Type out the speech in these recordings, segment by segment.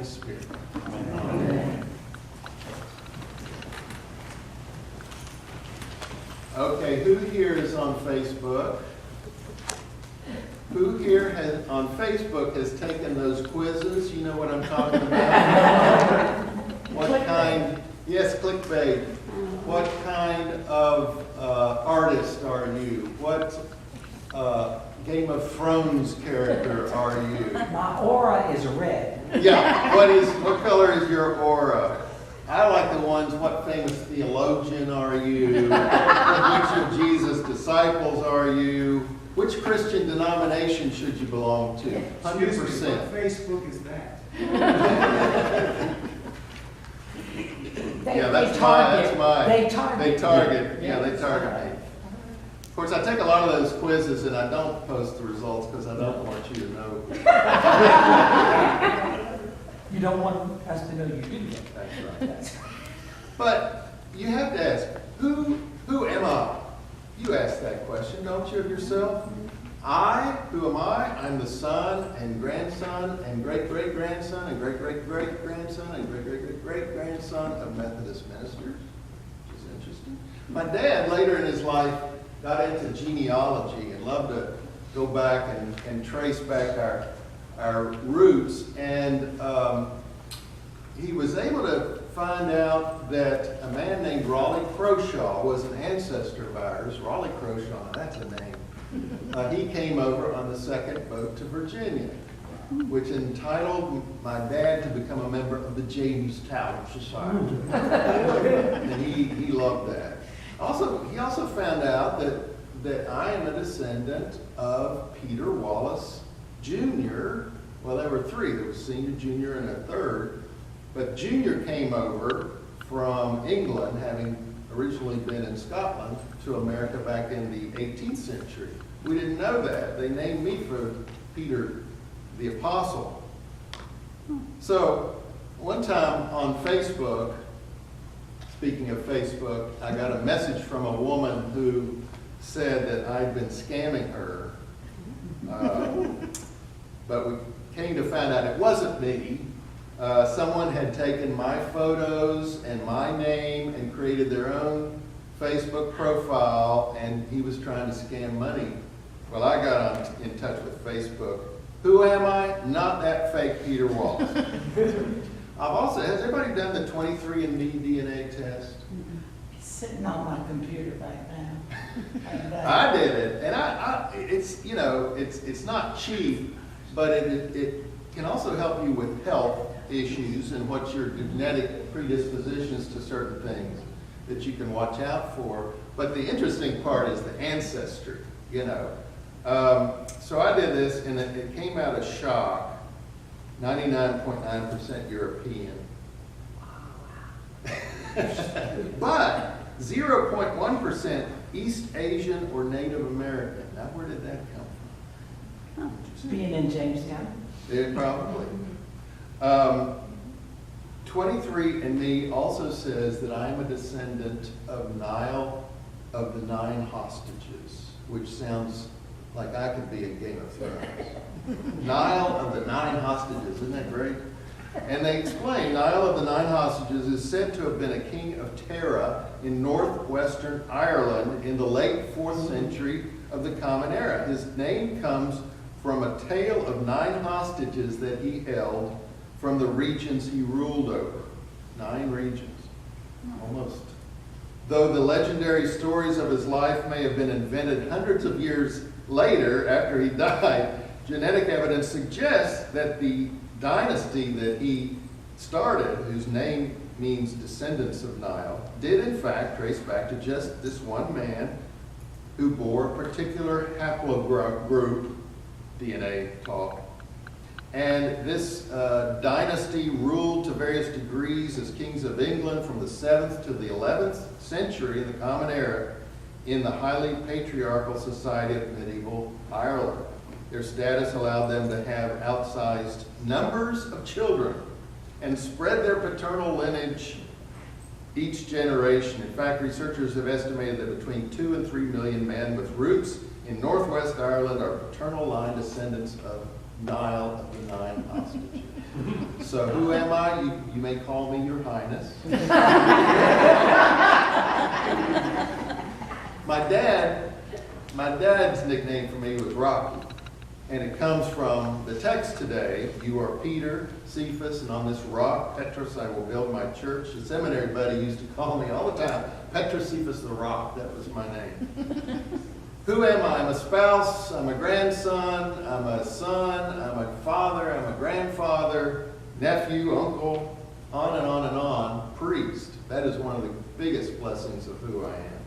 Holy Spirit. Amen. Okay, who here is on Facebook? Who here on Facebook has taken those quizzes? You know what I'm talking about? What kind? Yes, clickbait. What kind of artist are you? What Game of Thrones character are you? My aura is red. Yeah, what color is your aura? I like the ones, what famous theologian are you? Which of Jesus' disciples are you? Which Christian denomination should you belong to? 100%. Excuse me, what Facebook is that? Yeah, that's mine. They target. They target. Yeah, they target me. Of course, I take a lot of those quizzes and I don't post the results because I don't want you to know. You don't want us to know you do that. That's right. But you have to ask, who am I? You ask that question, don't you, of yourself? Who am I? I'm the son and grandson and great-great-grandson and great-great-great-grandson and great-great-great-great-grandson of Methodist ministers, which is interesting. My dad, later in his life, got into genealogy and loved to go back and trace back our roots. And he was able to find out that a man named Raleigh Croshaw was an ancestor of ours. Raleigh Croshaw, that's a name. He came over on the second boat to Virginia, which entitled my dad to become a member of the James Tower Society. And he loved that. He also found out that I am a descendant of Peter Wallace Jr. Well, there were three. There was senior, junior, and a third. But Junior came over from England, having originally been in Scotland, to America back in the 18th century. We didn't know that. They named me for Peter the Apostle. So one time on Facebook, speaking of Facebook, I got a message from a woman who said that I'd been scamming her. But we came to find out it wasn't me. Someone had taken my photos and my name and created their own Facebook profile, and he was trying to scam money. Well, I got in touch with Facebook. Who am I? Not that fake Peter Wallace. Has everybody done the 23andMe DNA test? It's sitting on my computer right now. And, I did it, and it's not cheap, but it can also help you with health issues and what's your genetic predispositions to certain things that you can watch out for. But the interesting part is the ancestry, So I did this, and it came out as shock, 99.9% European. But 0.1% East Asian or Native American. Now, where did that come from? being in Jamestown. Yeah, probably. 23andMe also says that I am a descendant of Nile of the 9 hostages, which sounds like I could be in Game of Thrones. Nile of the 9 hostages, isn't that great? And they explain Nile of the 9 hostages is said to have been a king of Tara in northwestern Ireland in the late 4th century of the Common Era. His name comes from a tale of 9 hostages that he held from the regions he ruled over. 9 regions, almost. Though the legendary stories of his life may have been invented hundreds of years later after he died, genetic evidence suggests that the dynasty that he started, whose name means descendants of Nile, did in fact trace back to just this one man who bore a particular haplogroup, DNA talk. And this dynasty ruled to various degrees as kings of England from the 7th to the 11th century in the Common Era in the highly patriarchal society of medieval Ireland. Their status allowed them to have outsized numbers of children and spread their paternal lineage each generation. In fact, researchers have estimated that between 2 and 3 million men with roots in Northwest Ireland are paternal line descendants of Nile of the 9 hostages. So who am I? You may call me Your Highness. My dad's nickname for me was Rocky. And it comes from the text today. You are Peter, Cephas, and on this rock, Petros, I will build my church. The seminary buddy used to call me all the time, Petros Cephas the Rock. That was my name. Who am I? I'm a spouse, I'm a grandson, I'm a son, I'm a father, I'm a grandfather, nephew, uncle, on and on and on, priest. That is one of the biggest blessings of who I am.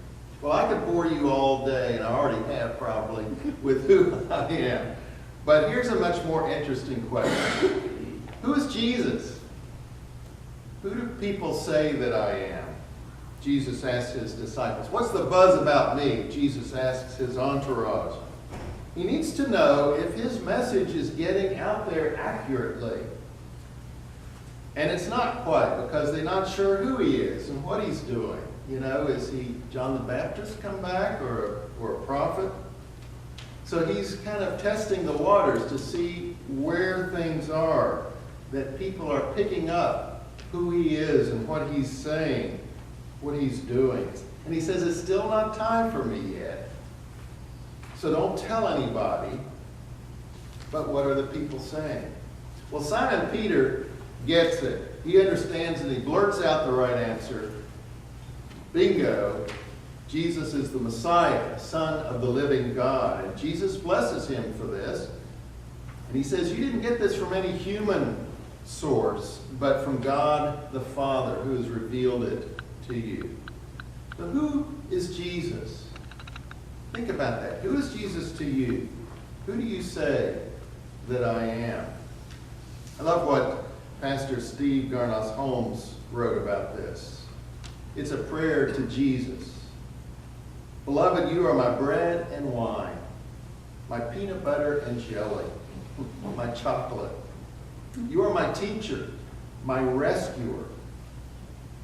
Well, I could bore you all day, and I already have probably, with who I am. But here's a much more interesting question. Who is Jesus? Who do people say that I am? Jesus asked his disciples. What's the buzz about me? Jesus asks his entourage. He needs to know if his message is getting out there accurately. And it's not quite, because they're not sure who he is and what he's doing. You know, is he John the Baptist come back or a prophet? So he's kind of testing the waters to see where things are, that people are picking up who he is and what he's saying, what he's doing. And he says, it's still not time for me yet. So don't tell anybody. But what are the people saying? Well, Simon Peter gets it. He understands and he blurts out the right answer. Bingo. Jesus is the Messiah, Son of the living God. And Jesus blesses him for this. And he says, you didn't get this from any human source, but from God the Father, who has revealed it to you. But who is Jesus? Think about that. Who is Jesus to you? Who do you say that I am? I love what Pastor Steve Garnos Holmes wrote about this. It's a prayer to Jesus. Beloved, you are my bread and wine, my peanut butter and jelly, my chocolate. You are my teacher, my rescuer,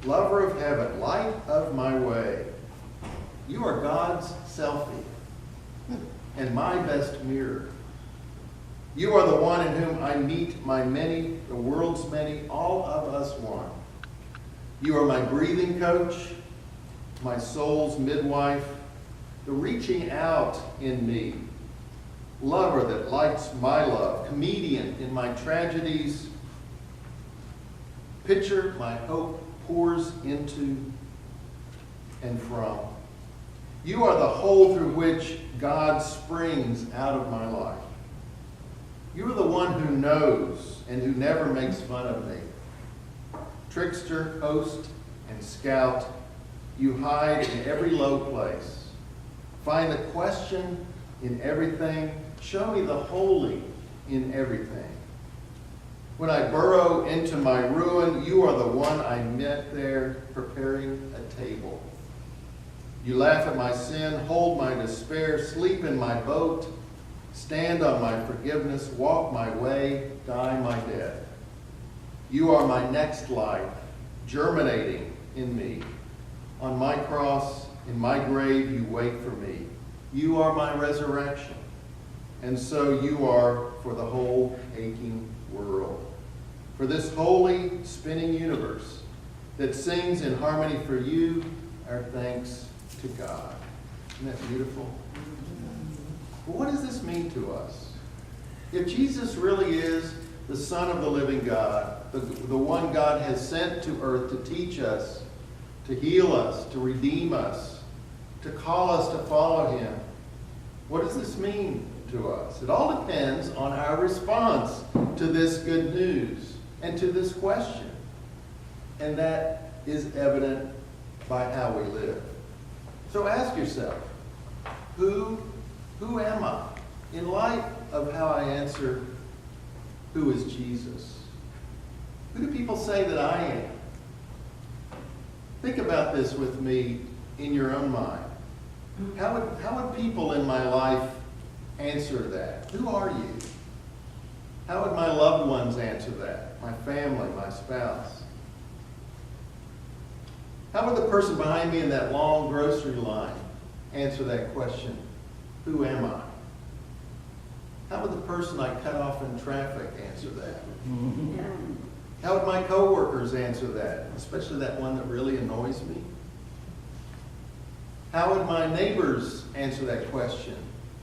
lover of heaven, light of my way. You are God's selfie and my best mirror. You are the one in whom I meet my many, the world's many, all of us one. You are my breathing coach, my soul's midwife, the reaching out in me, lover that lights my love, comedian in my tragedies, pitcher my hope pours into and from. You are the hole through which God springs out of my life. You are the one who knows and who never makes fun of me. Trickster, host, and scout, you hide in every low place. Find the question in everything. Show me the holy in everything. When I burrow into my ruin, you are the one I met there preparing a table. You laugh at my sin, hold my despair, sleep in my boat, stand on my forgiveness, walk my way, die my death. You are my next life, germinating in me. On my cross, in my grave, you wait for me. You are my resurrection. And so you are for the whole aching world. For this holy, spinning universe that sings in harmony for you, our thanks to God. Isn't that beautiful? Well, what does this mean to us? If Jesus really is the Son of the living God, the one God has sent to earth to teach us, to heal us, to redeem us, to call us to follow him, what does this mean to us? It all depends on our response to this good news and to this question. And that is evident by how we live. So ask yourself, who am I? In light of how I answer, who is Jesus? Who do people say that I am? Think about this with me in your own mind. How would people in my life answer that? Who are you? How would my loved ones answer that? My family, my spouse? How would the person behind me in that long grocery line answer that question? Who am I? How would the person I cut off in traffic answer that? How would my coworkers answer that, especially that one that really annoys me? How would my neighbors answer that question?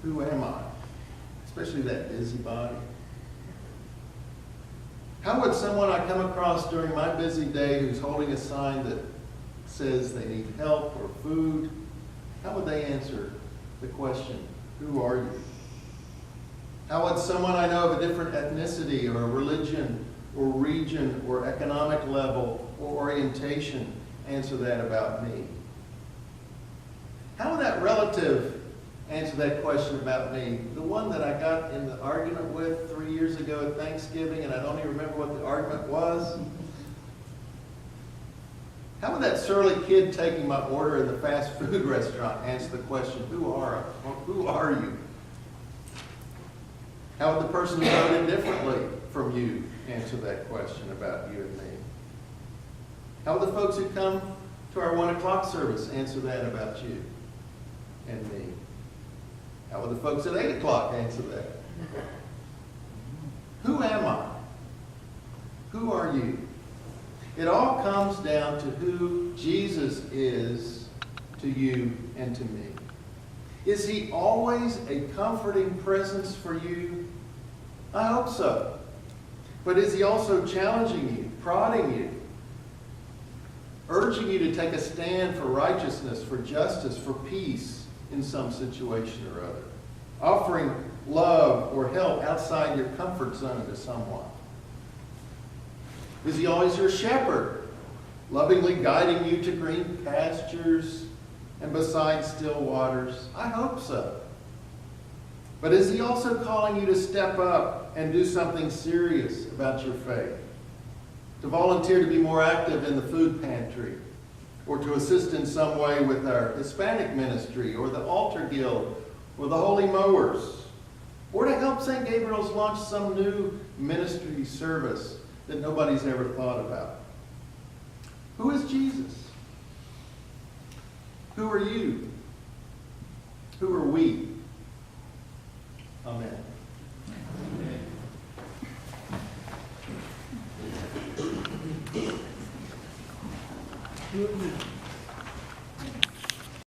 Who am I? Especially that busybody. How would someone I come across during my busy day who's holding a sign that says they need help or food, how would they answer the question, who are you? How would someone I know of a different ethnicity or religion or region or economic level or orientation answer that about me? How would that relative answer that question about me? The one that I got in the argument with 3 years ago at Thanksgiving, and I don't even remember what the argument was. How would that surly kid taking my order in the fast food restaurant answer the question, who are you? How would the person who voted differently from you answer that question about you and me? How would the folks who come to our 1 o'clock service answer that about you and me? How would the folks at 8 o'clock answer that? Who am I? Who are you? It all comes down to who Jesus is to you and to me. Is he always a comforting presence for you? I hope so. But is he also challenging you, prodding you, urging you to take a stand for righteousness, for justice, for peace in some situation or other, offering love or help outside your comfort zone to someone? Is he always your shepherd, lovingly guiding you to green pastures and beside still waters? I hope so. But is he also calling you to step up and do something serious about your faith? To volunteer to be more active in the food pantry, or to assist in some way with our Hispanic ministry, or the Altar Guild, or the Holy Mowers, or to help St. Gabriel's launch some new ministry service that nobody's ever thought about? Who is Jesus? Who are you? Who are we? Amen. Who are you?